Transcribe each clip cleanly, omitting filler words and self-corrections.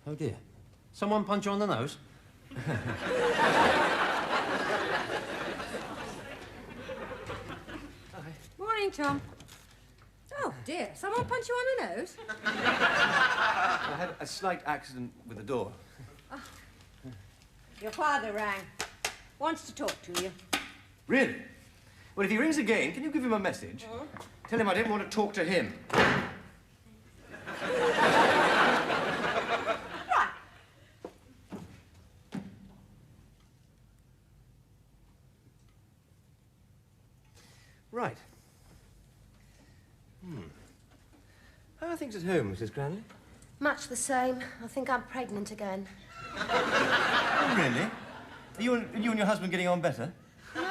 Oh, dear. Someone punch you on the nose? Morning, Tom. Oh, dear. Someone punch you on the nose? I had a slight accident with the door. Oh. Your father rang. Wants to talk to you. Really? Well, if he rings again, can you give him a message? Tell him I didn't want to talk to him. Right. Right. How are things at home, Mrs. Cranley? Much the same. I think I'm pregnant again. Oh, really? Are you and your husband getting on better? No.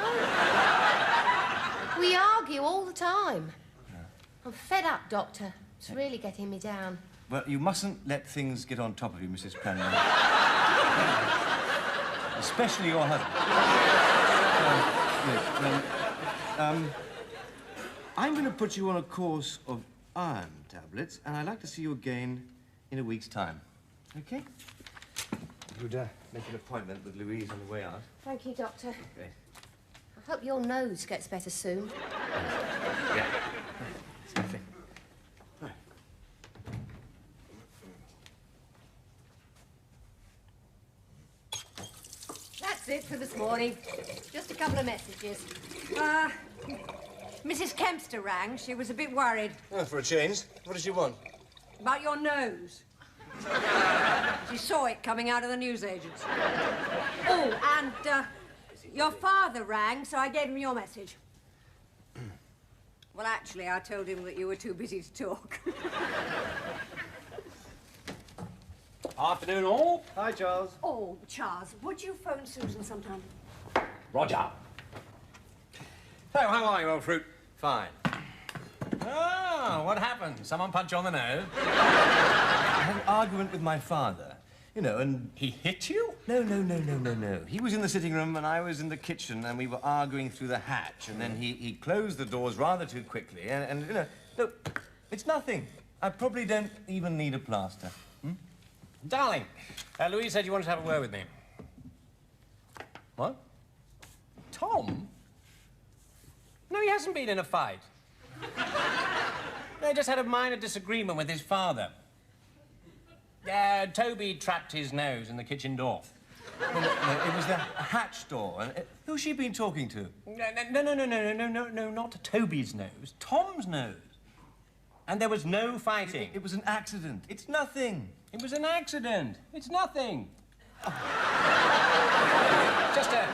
We argue all the time. No. I'm fed up, Doctor. It's really getting me down. Well, you mustn't let things get on top of you, Mrs. Cranley. Especially your husband. I'm going to put you on a course of iron tablets, and I'd like to see you again in a week's time. Okay? You'd make an appointment with Louise on the way out. Thank you, Doctor. Great. I hope your nose gets better soon. Yeah. Something. Right. That's it for this morning. Just a couple of messages. Mrs. Kempster rang. She was a bit worried. Oh, for a change. What does she want? About your nose. She saw it coming out of the newsagents. Oh, and your father rang, so I gave him your message. Well, actually, I told him that you were too busy to talk. Afternoon, all. Hi, Charles. Oh, Charles, would you phone Susan sometime? Roger. So, how are you, old fruit? Fine. Oh, what happened? Someone punch you on the nose? I had an argument with my father, you know, and... He hit you? No. He was in the sitting room and I was in the kitchen and we were arguing through the hatch and then he closed the doors rather too quickly and you know, look, it's nothing. I probably don't even need a plaster. Darling, Louise said you wanted to have a word with me. What? Tom? No, he hasn't been in a fight. They just had a minor disagreement with his father. Toby trapped his nose in the kitchen door. No, it was the hatch door. And who's she been talking to? No, not Toby's nose. Tom's nose. And there was no fighting. It was an accident. It's nothing. It was an accident. It's nothing. Just a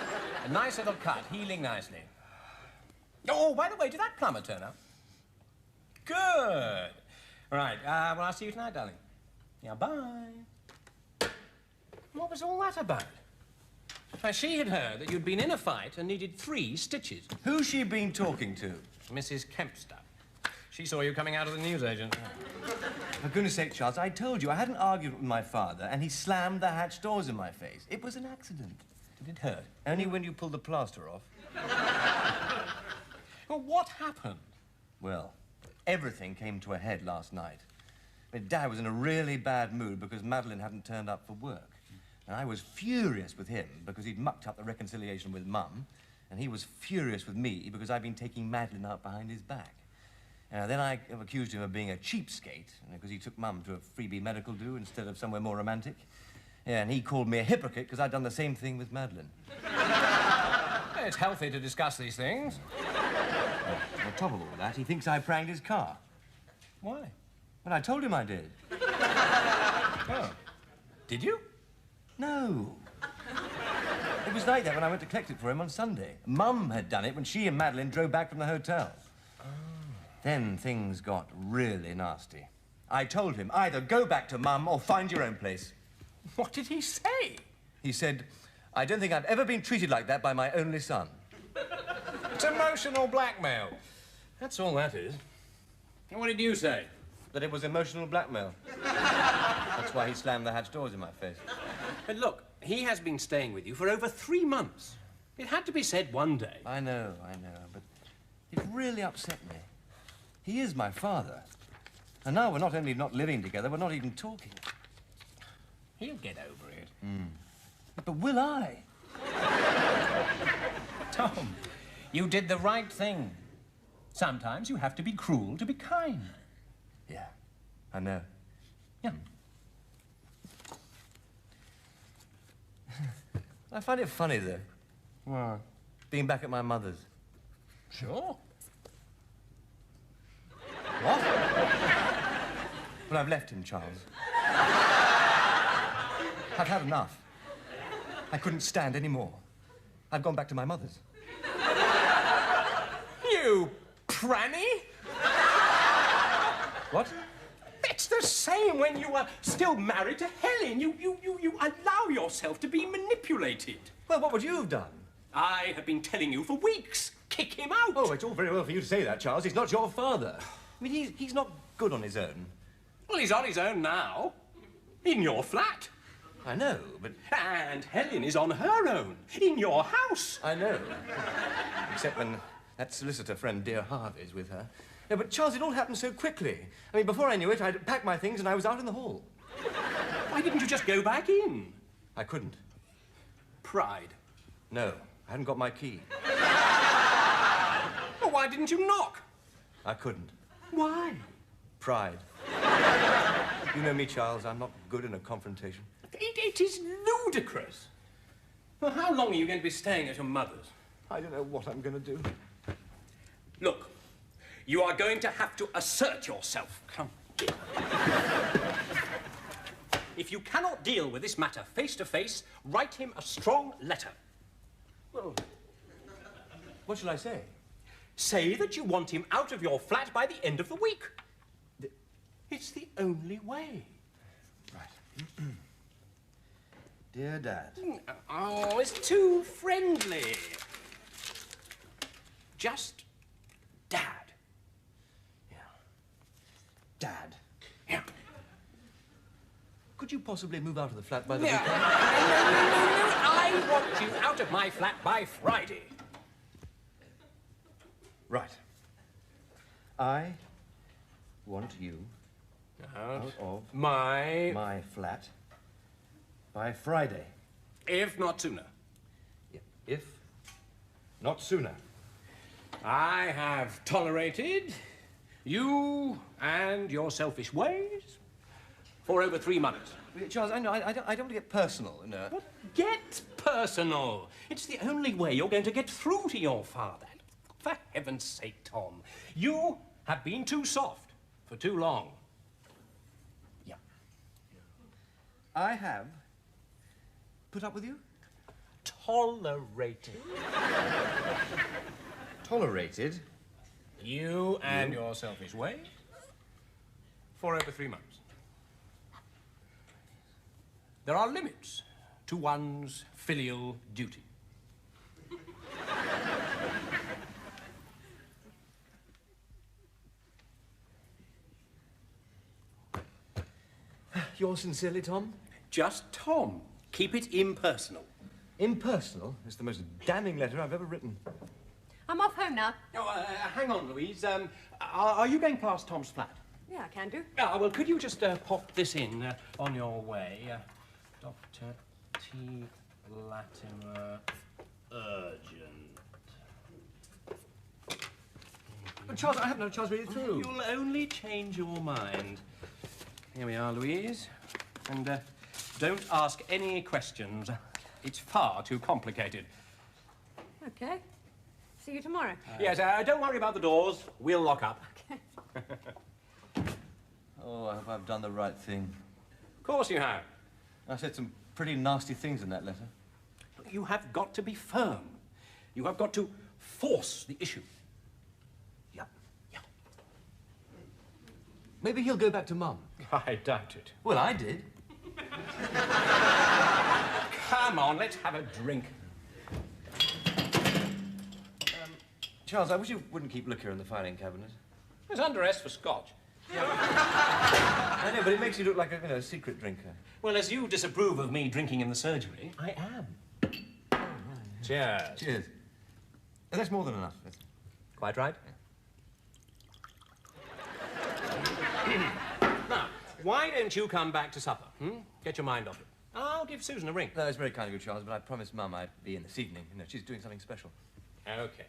nice little cut, healing nicely. Oh, by the way, did that plumber turn up? Good. Right, well, I'll see you tonight, darling. Yeah, bye. What was all that about? She had heard that you'd been in a fight and needed 3 stitches. Who's she been talking to? Mrs. Kempster. She saw you coming out of the newsagent. For goodness sake, Charles, I told you I had an argument with my father and he slammed the hatch doors in my face. It was an accident. Did it hurt? Only when you pulled the plaster off. Well, what happened? Well, everything came to a head last night. Dad was in a really bad mood because Madeline hadn't turned up for work. And I was furious with him because he'd mucked up the reconciliation with Mum. And he was furious with me because I'd been taking Madeline out behind his back. Then I accused him of being a cheapskate because he took Mum to a freebie medical do instead of somewhere more romantic. Yeah, and he called me a hypocrite because I'd done the same thing with Madeline. It's healthy to discuss these things. On top of all that, he thinks I pranged his car. Why? Well, I told him I did. Oh. Did you? No. It was like that when I went to collect it for him on Sunday. Mum had done it when she and Madeline drove back from the hotel. Oh. Then things got really nasty. I told him, either go back to Mum or find your own place. What did he say? He said, I don't think I've ever been treated like that by my only son. It's emotional blackmail. That's all that is. And what did you say? That it was emotional blackmail. That's why he slammed the hatch doors in my face. But look, he has been staying with you for over 3 months. It had to be said one day. I know, but it really upset me. He is my father. And now we're not only not living together, we're not even talking. He'll get over it. But will I? Tom, you did the right thing. Sometimes you have to be cruel to be kind. Yeah, I know. Yeah. I find it funny, though, What? being back at my mother's. Sure. What? Well, I've left him, Charles. I've had enough. I couldn't stand any more. I've gone back to my mother's. You pranny? What? It's the same when you are still married to Helen. You allow yourself to be manipulated. Well, what would you have done? I have been telling you for weeks. Kick him out. Oh, it's all very well for you to say that, Charles. He's not your father. I mean, he's not good on his own. Well, he's on his own now. In your flat. I know, but... And Helen is on her own. In your house. I know. Except when that solicitor friend, dear Harvey's, with her. No, but, Charles, it all happened so quickly. I mean, before I knew it, I'd packed my things and I was out in the hall. Why didn't you just go back in? I couldn't. Pride. No, I hadn't got my key. Well, why didn't you knock? I couldn't. Why? Pride. You know me, Charles. I'm not good in a confrontation. It is ludicrous. Well, how long are you going to be staying at your mother's? I don't know what I'm going to do. Look, you are going to have to assert yourself. Come. If you cannot deal with this matter face to face, write him a strong letter. Well, what shall I say? Say that you want him out of your flat by the end of the week. It's the only way. Right. Dear Dad. Oh, it's too friendly. Just Dad. Yeah. Dad. Yeah. Could you possibly move out of the flat by the No, weekend? no. I want you out of my flat by Friday. Right. I want you out of my flat by Friday. If not sooner. Yeah. If not sooner. I have tolerated you and your selfish ways for over 3 months. Charles, I know, I don't want to get personal, you know. But get personal. It's the only way you're going to get through to your father. For heaven's sake, Tom, you have been too soft for too long. Yeah. I have put up with you? Tolerated. Tolerated? You and your selfish ways for over 3 months. There are limits to one's filial duty. Yours sincerely, Tom? Just Tom. Keep it impersonal. Impersonal is the most damning letter I've ever written. I'm off home now. Oh, hang on, Louise. Are you going past Tom's flat? Yeah, I can do. Well, could you just pop this in on your way? Dr. T. Latimer, urgent. But Charles, I haven't had a chance to read it through. You'll only change your mind. Here we are, Louise. And don't ask any questions. It's far too complicated. Okay. See you tomorrow. Yes, don't worry about the doors. We'll lock up. Okay. Oh, I hope I've done the right thing. Of course you have. I said some pretty nasty things in that letter. You have got to be firm. You have got to force the issue. Yeah. Yeah. Maybe he'll go back to Mum. I doubt it. Well, I did. Come on, let's have a drink. Charles, I wish you wouldn't keep liquor in the filing cabinet. It's under S for Scotch. I know, but it makes you look like a, secret drinker. Well, as you disapprove of me drinking in the surgery, I am. Cheers. Cheers. That's more than enough. Quite right. Now, why don't you come back to supper? Get your mind off it. I'll give Susan a ring. No, it's very kind of you, Charles, but I promised Mum I'd be in this evening. You know, she's doing something special. OK.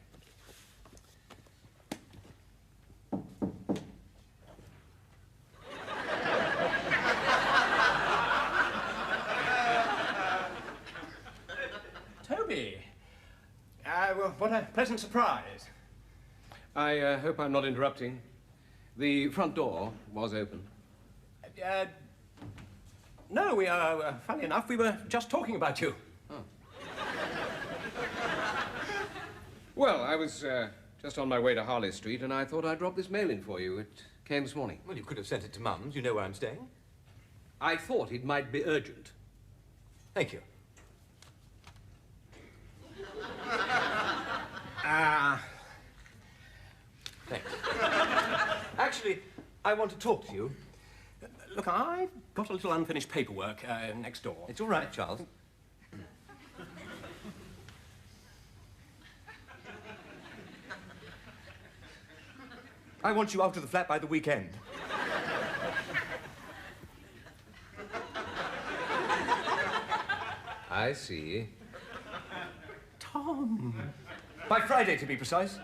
Toby! Well, what a pleasant surprise. I hope I'm not interrupting. The front door was open. No, we are, funny enough, we were just talking about you. Oh. Well, I was just on my way to Harley Street, and I thought I'd drop this mail in for you. It came this morning. Well, you could have sent it to Mum's. You know where I'm staying. I thought it might be urgent. Thank you. Thanks. Actually, I want to talk to you. Look, I've got a little unfinished paperwork next door. It's all right, Charles. I want you out of the flat by the weekend. I see. Tom. By Friday, to be precise.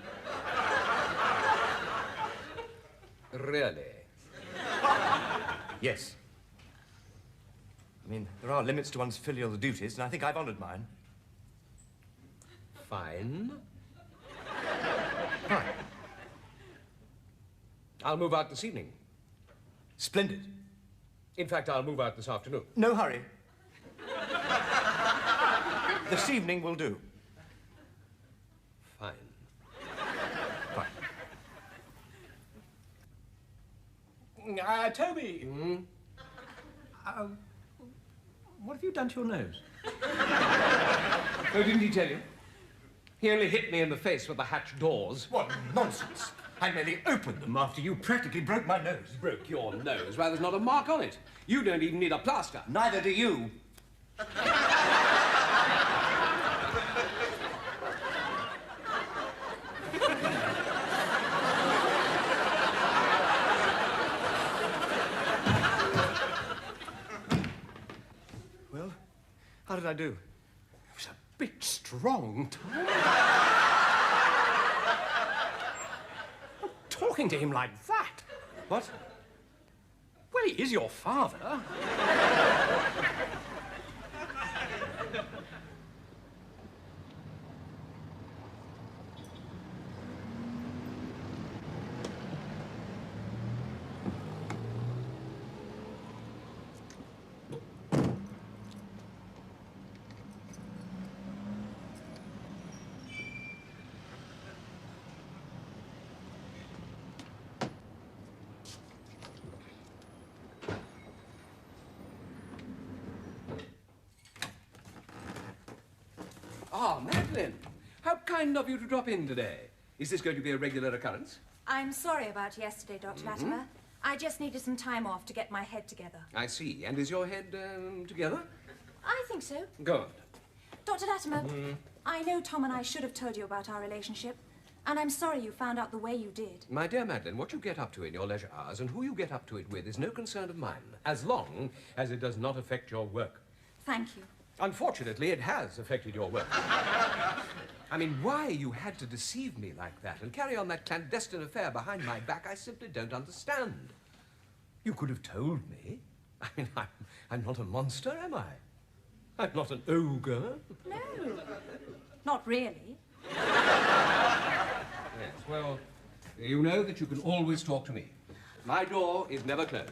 Really? Yes. I mean, there are limits to one's filial duties, and I think I've honoured mine. Fine. Fine. I'll move out this evening. Splendid. In fact, I'll move out this afternoon. No hurry. This evening will do. Fine. Fine. Toby. What have you done to your nose? Oh, didn't he tell you? He only hit me in the face with the hatch doors. What nonsense! I merely opened them after you practically broke my nose. Broke your nose? Why, there's not a mark on it. You don't even need a plaster. Neither do you. Well, how did I do? It was a bit strong, Tom. Talking to him like that. What? Well, he is your father. Ah, Madeline, how kind of you to drop in today. Is this going to be a regular occurrence? I'm sorry about yesterday, Dr. Latimer. I just needed some time off to get my head together. I see. And is your head together? I think so. Go on. Dr. Latimer, I know Tom and I should have told you about our relationship, and I'm sorry you found out the way you did. My dear Madeline, what you get up to in your leisure hours and who you get up to it with is no concern of mine, as long as it does not affect your work. Thank you. Unfortunately, it has affected your work. I mean, why you had to deceive me like that and carry on that clandestine affair behind my back, I simply don't understand. You could have told me. I mean, I'm not a monster, am I? I'm not an ogre. No, not really. Yes, well, you know that you can always talk to me. My door is never closed.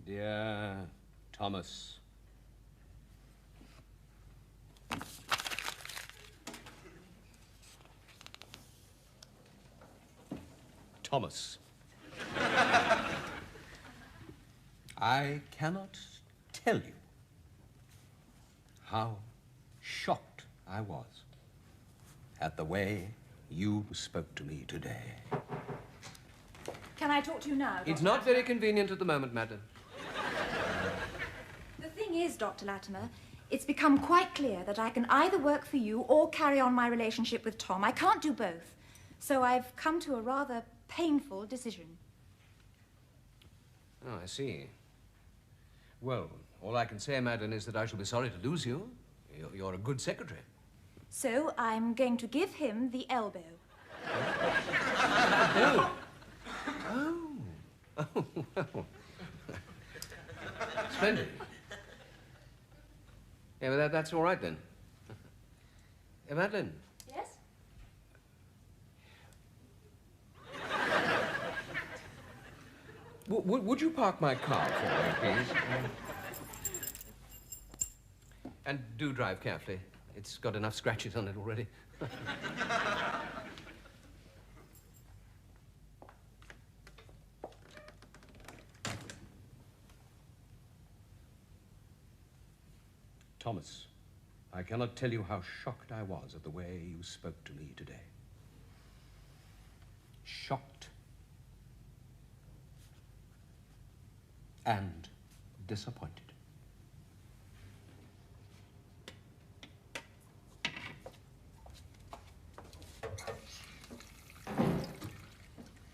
Dear Thomas. Thomas. I cannot tell you how shocked I was at the way you spoke to me today. Can I talk to you now, Dr. It's not Latimer? very convenient at the moment, Madeline. thing is, Dr. Latimer, it's become quite clear that I can either work for you or carry on my relationship with Tom. I can't do both. So I've come to a rather painful decision. Oh, I see. Well, all I can say, Madeline, is that I shall be sorry to lose you. You're a good secretary. So I'm going to give him the elbow. Oh. Oh. Oh, well. Splendid. Yeah, well, that's all right then. Madeline. Yes? Would you park my car for me, please? And do drive carefully. It's got enough scratches on it already. Thomas, I cannot tell you how shocked I was at the way you spoke to me today. Shocked. And disappointed.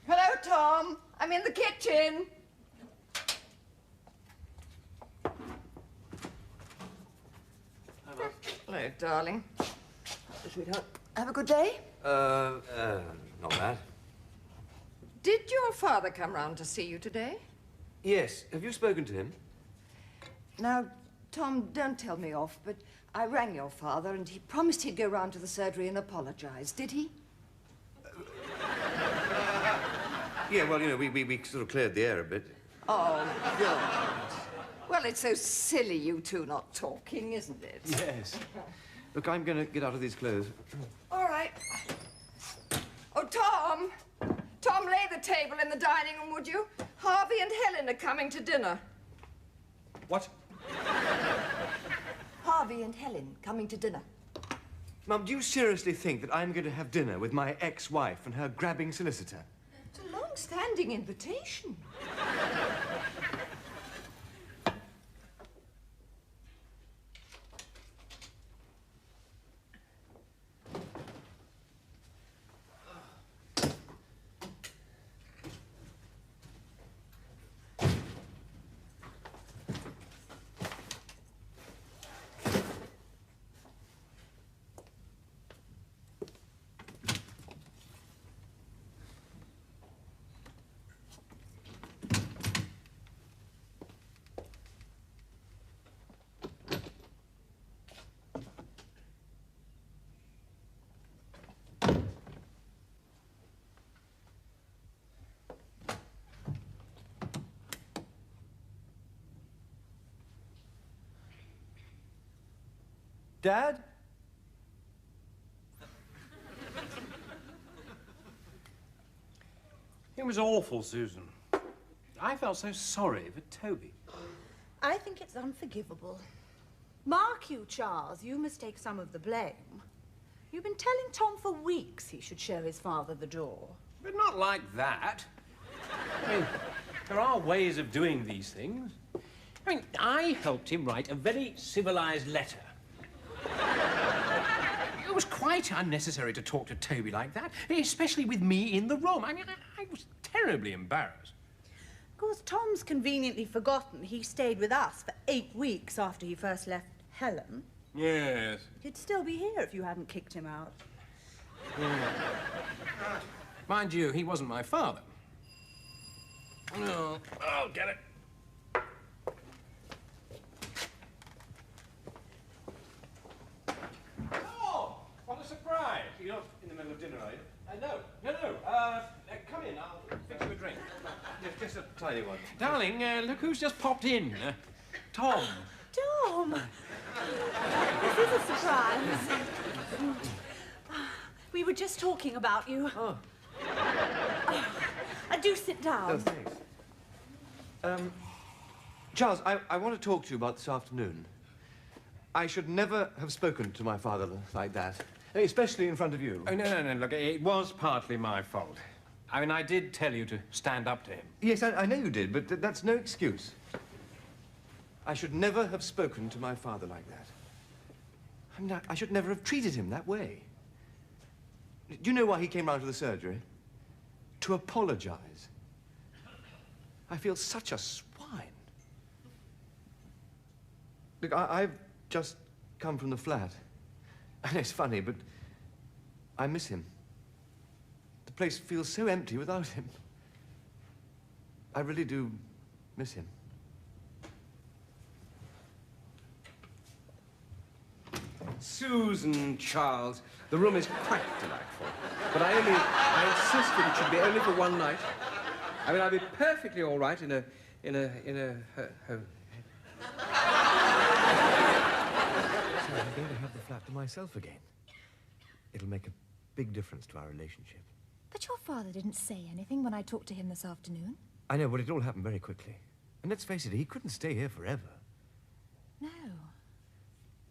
Hello, Tom. I'm in the kitchen. Hello, darling. Sweetheart, have a good day? Not bad. Did your father come round to see you today? Yes. Have you spoken to him? Now, Tom, don't tell me off, but I rang your father and he promised he'd go round to the surgery and apologize. Did he? Yeah, well, you know, we sort of cleared the air a bit. Oh, good. Well, it's so silly you two not talking, isn't it? Yes. Look, I'm going to get out of these clothes. All right. Oh, Tom! Tom, lay the table in the dining room, would you? Harvey and Helen are coming to dinner. What? Harvey and Helen coming to dinner. Mum, do you seriously think that I'm going to have dinner with my ex-wife and her grabbing solicitor? It's a long-standing invitation. Dad? It was awful, Susan. I felt so sorry for Toby. I think it's unforgivable. Mark you, Charles, you must take some of the blame. You've been telling Tom for weeks he should show his father the door. But not like that. I mean, there are ways of doing these things. I mean, I helped him write a very civilized letter. It was quite unnecessary to talk to Toby like that, especially with me in the room. I mean, I was terribly embarrassed. Of course, Tom's conveniently forgotten he stayed with us for 8 weeks after he first left Helen. Yes. He'd still be here if you hadn't kicked him out. Yeah. Mind you, he wasn't my father. No, I'll get it. Oh, what a surprise. You're not in the middle of dinner, are you? No. Come in, I'll fix you a drink. Just a tiny one. Darling, look who's just popped in. Tom. Tom! This is a surprise. We were just talking about you. Oh. Do sit down. Oh, thanks. Charles, I want to talk to you about this afternoon. I should never have spoken to my father like that, especially in front of you. Oh, no, look, it was partly my fault. I mean, I did tell you to stand up to him. Yes, I know you did, but that's no excuse. I should never have spoken to my father like that. I should never have treated him that way. Do you know why he came round to the surgery? To apologize. I feel such a swine. Look, I've just come from the flat. And it's funny, but I miss him. The place feels so empty without him. I really do miss him. Susan, Charles, the room is quite delightful. But I insist that it should be only for one night. I mean, I'll be perfectly all right in a So I'm going to have the flat to myself again. It'll make a big difference to our relationship. But your father didn't say anything when I talked to him this afternoon. I know, but it all happened very quickly. And let's face it, he couldn't stay here forever. No.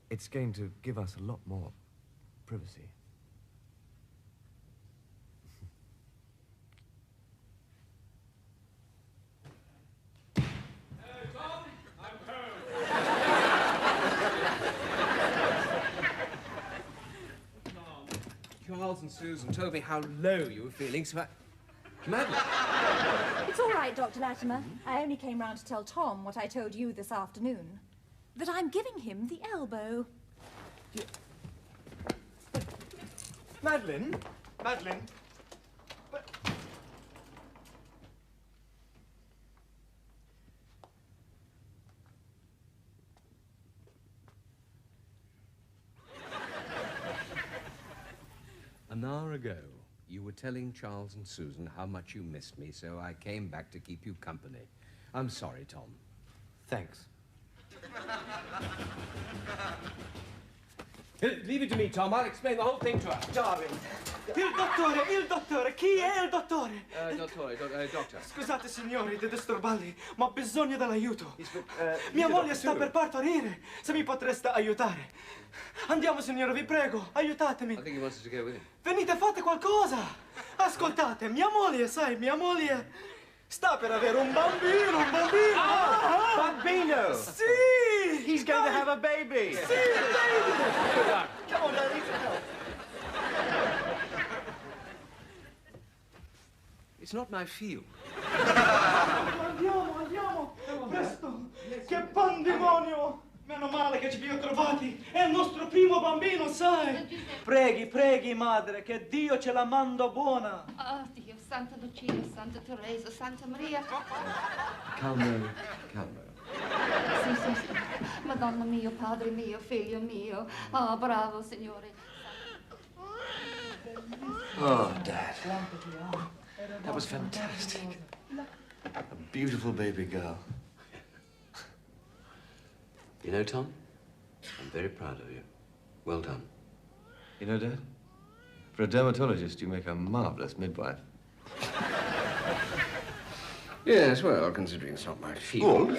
It's going to give us a lot more privacy. Charles and Susan told me how low you were feeling, so I... Madeline! It's all right, Dr. Latimer. I only came round to tell Tom what I told you this afternoon. That I'm giving him the elbow. Madeline? Madeline? But... An hour ago, you were telling Charles and Susan how much you missed me, so I came back to keep you company. I'm sorry, Tom. Thanks. Leave it to me, Tom. I'll explain the whole thing to her. Darling. Il dottore, chi è il dottore? Doctor. Scusate signori di disturbarli, ma ho bisogno dell'aiuto. Mia he's a moglie doctor sta too. per partorire, se mi potreste aiutare. Andiamo signore, vi prego, aiutatemi. I think he wants us to go with him. Venite, fate qualcosa. Ascoltate, mia moglie, sai, mia moglie sta per avere un bambino, Bambino! Sì! He's going to have a baby! Sì, baby! Come on, Daddy, help. It's not my field. Andiamo, presto! Che pandemonio! Meno male che ci vi ho trovati! È il nostro primo bambino, sai! Preghi, madre, che Dio ce la manda buona! Oh, Dio, Santa Lucia, Santa Teresa, Santa Maria. Calmo. Sì. Madonna mia, Padre mio, Figlio mio. Oh, bravo, Signore. Oh, Dad. That was fantastic. A beautiful baby girl. You know, Tom, I'm very proud of you. Well done. You know, Dad, for a dermatologist, you make a marvelous midwife. Yes, well, considering it's not my field.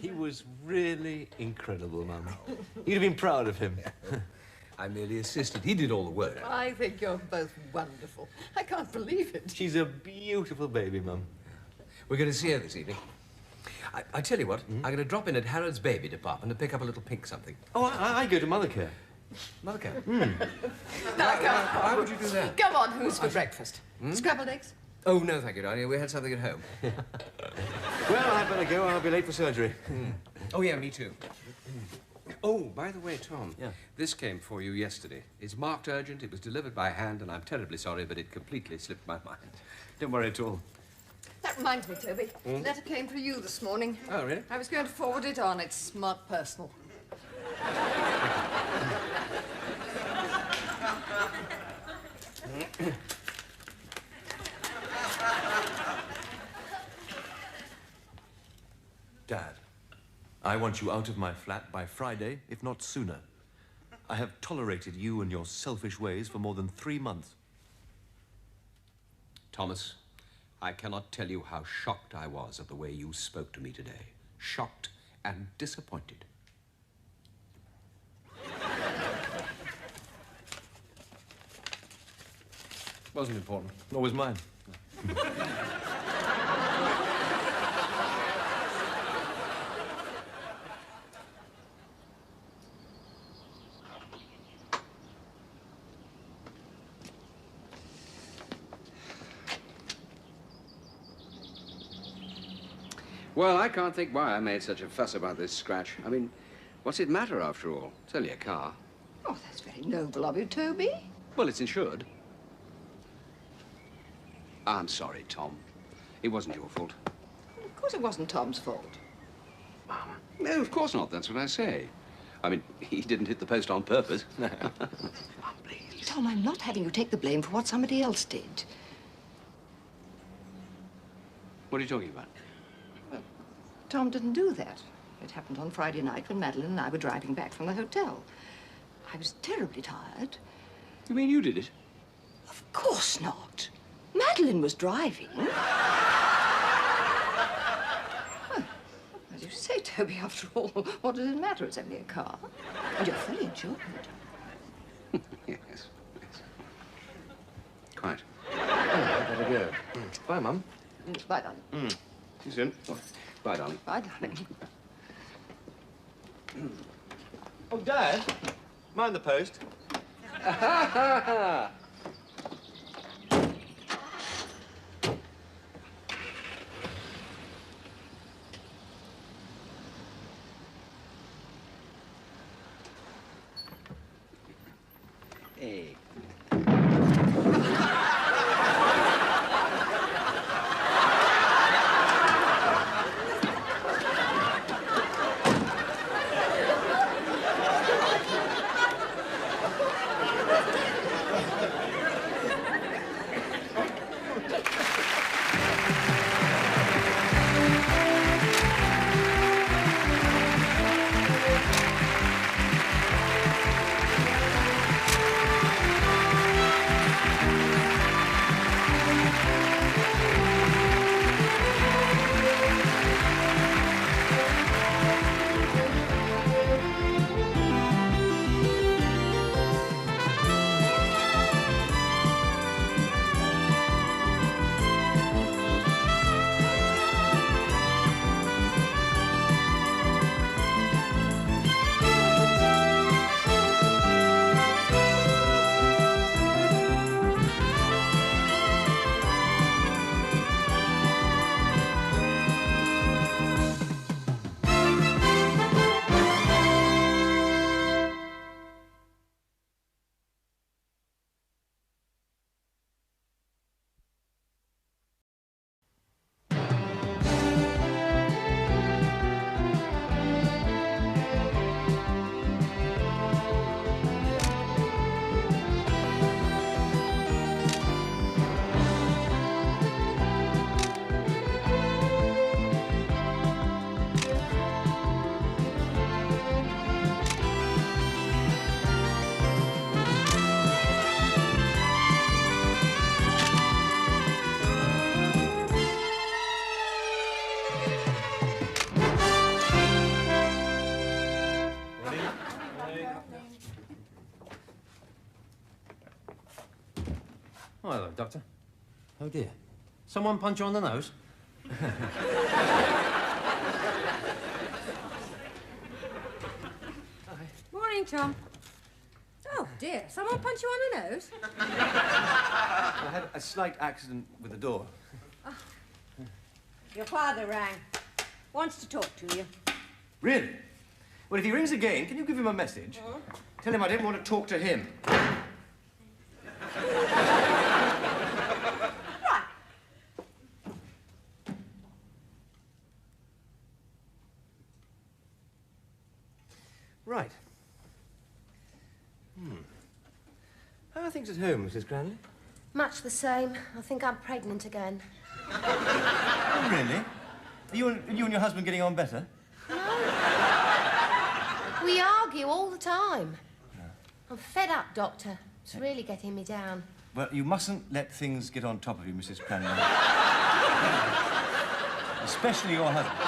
He was really incredible, Mum. You'd have been proud of him. I merely assisted. He did all the work. I think you're both wonderful. I can't believe it. She's a beautiful baby, Mum. We're going to see her this evening. I tell you what, I'm going to drop in at Harrod's baby department and pick up a little pink something. Oh, I go to Mothercare. Mothercare? Why would you do that? Come on, who's for breakfast? Scrambled eggs? Oh, no, thank you, darling. We had something at home. Well, I'd better go. I'll be late for surgery. Oh, yeah, me too. Oh, by the way, Tom. Yeah. This came for you yesterday. It's marked urgent. It was delivered by hand, and I'm terribly sorry, but it completely slipped my mind. Don't worry at all. That reminds me, Toby. The letter came for you this morning. Oh, really? I was going to forward it on. It's marked personal. Dad, I want you out of my flat by Friday, if not sooner. I have tolerated you and your selfish ways for more than 3 months. Thomas, I cannot tell you how shocked I was at the way you spoke to me today. Shocked and disappointed. Wasn't important. Nor was mine. Well, I can't think why I made such a fuss about this scratch. I mean, what's it matter after all? It's only a car. Oh, that's very noble of you, Toby. Well, it's insured. I'm sorry, Tom. It wasn't your fault. Of course it wasn't Tom's fault. No, of course not. That's what I say. I mean, he didn't hit the post on purpose. Oh, please. Tom, I'm not having you take the blame for what somebody else did. What are you talking about? Well, Tom didn't do that. It happened on Friday night when Madeline and I were driving back from the hotel. I was terribly tired. You mean you did it? Of course not. Madeline was driving. Well, as you say, Toby, after all, what does it matter? It's only a car. And you're fully insured. Yes, yes. Quite. Oh, I better go. Bye, Mum. Bye, darling. See you soon. Oh, bye, darling. Bye, darling. Oh, Dad, mind the post. Hey. Oh, hello, Doctor. Oh, dear. Someone punch you on the nose? Morning, Tom. Oh, dear. Someone punch you on the nose? I had a slight accident with the door. Your father rang. Wants to talk to you. Really? Well, if he rings again, can you give him a message? Tell him I didn't want to talk to him. Right. Right. How are things at home, Mrs. Cranley? Much the same. I think I'm pregnant again. Oh, really? Are you and your husband getting on better? We argue all the time. I'm fed up, Doctor. It's really getting me down. Well, you mustn't let things get on top of you, Mrs. Cranley. Especially your husband.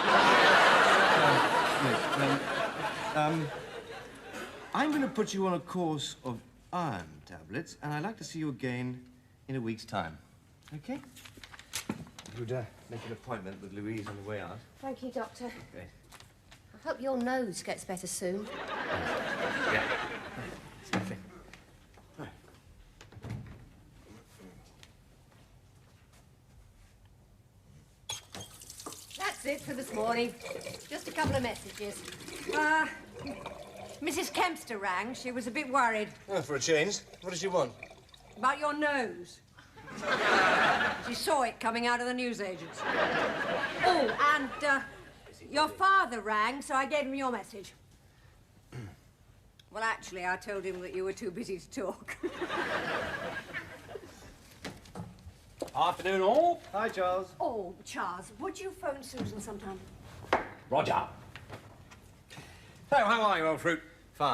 I'm going to put you on a course of iron tablets, and I'd like to see you again in a week's time. Okay? You'd make an appointment with Louise on the way out. Thank you, Doctor. Great. I hope your nose gets better soon. Yeah. Exactly. Right. That's it for the Morning. Just a couple of messages. Mrs. Kempster rang. She was a bit worried. Oh, for a change. What does she want? About your nose. She saw it coming out of the newsagents. Oh, and your father rang, so I gave him your message. Well, actually, I told him that you were too busy to talk. Afternoon, all. Hi, Charles. Oh, Charles, would you phone Susan sometime? Roger. So, how are you, old fruit? Fine.